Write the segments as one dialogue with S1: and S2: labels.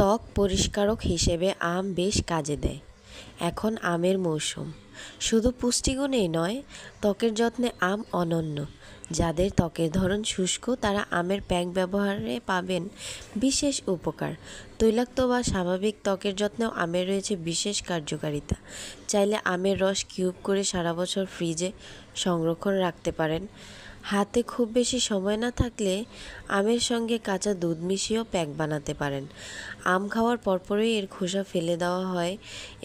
S1: ত্বক পরিষ্কারক হিসেবে আম বেশ কাজে দেয়। এখন আমের মৌসুম। শুধু পুষ্টিগুণেই নয়, ত্বকের যত্নে আম অনন্য। যাদের ত্বকের ধরন শুষ্ক তারা আমের প্যাক ব্যবহারে পাবেন বিশেষ উপকার। তৈলাক্ত বা স্বাভাবিক ত্বকের যত্নেও আমের রয়েছে বিশেষ কার্যকারিতা। চাইলে আমের রস কিউব করে সারা বছর ফ্রিজে সংরক্ষণ রাখতে পারেন। হাতে খুব বেশি সময় না থাকলে আমের সঙ্গে কাঁচা দুধ মিশিয়েও প্যাক বানাতে পারেন। আম খাওয়ার পরপরই এর খোসা ফেলে দেওয়া হয়।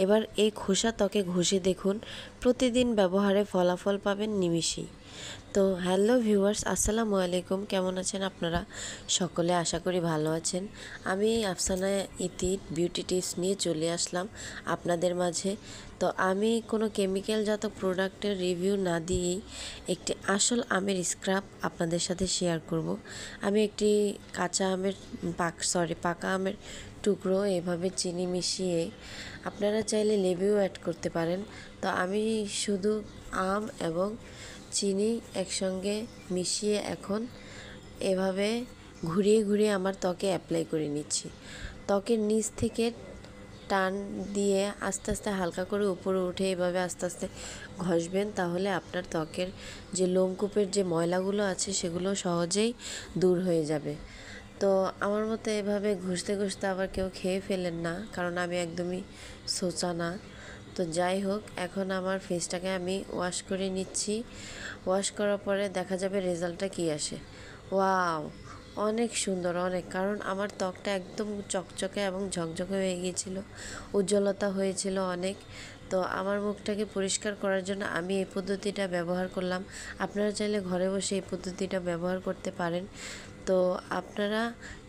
S1: এবার এই খোসা ত্বকে ঘষে দেখুন, প্রতিদিন ব্যবহারে ফলাফল পাবেন নিমিষেই। তো হ্যালো ভিউয়ার্স, আসসালামু আলাইকুম। কেমন আছেন আপনারা সকলে? আশা করি ভালো আছেন। আমি আফসানা ইতি বিউটি টিপস নিয়ে চলে আসলাম আপনাদের মাঝে। তো আমি কোনো কেমিক্যালজাত প্রোডাক্টের রিভিউ না দিয়েই একটি আসল আমের স্ক্রাব আপনাদের সাথে শেয়ার করব। আমি একটি পাকা আমের টুকরো এভাবে চিনি মিশিয়ে, আপনারা চাইলে লেবুও অ্যাড করতে পারেন। তো আমি শুধু আম এবং চিনি একসঙ্গে মিশিয়ে এখন এভাবে ঘুরিয়ে ঘুরিয়ে আমার ত্বকে অ্যাপ্লাই করে নিচ্ছি। ত্বকের নিচ থেকে টান দিয়ে আস্তে আস্তে হালকা করে উপরে উঠে এভাবে আস্তে আস্তে ঘষবেন, তাহলে আপনার ত্বকের যে লোমকূপের যে ময়লাগুলো আছে সেগুলো সহজেই দূর হয়ে যাবে। তো আমার মতো এভাবে ঘষতে ঘষতে আবার কেউ খেয়ে ফেলেন না, কারণ আমি একদমই সোচা না। তো যাই হোক, এখন আমার ফেসটাকে আমি ওয়াশ করে নিচ্ছি। ওয়াশ করার পরে দেখা যাবে রেজাল্টটা কী আসে। ওয়াও, অনেক সুন্দর, অনেক। কারণ আমার ত্বকটা একদম চকচকে এবং ঝকঝকে হয়ে গিয়েছিল, উজ্জ্বলতা হয়েছিল অনেক। তো আমার মুখটাকে পরিষ্কার করার জন্য আমি এই পদ্ধতিটা ব্যবহার করলাম। আপনারা চাইলে ঘরে বসে এই পদ্ধতিটা ব্যবহার করতে পারেন। তো আপনারা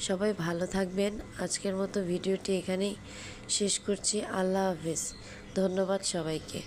S1: সবাই ভালো থাকবেন। আজকের মতো ভিডিওটি এখানেই শেষ করছি। আল্লাহ হাফেজ। ধন্যবাদ সবাইকে।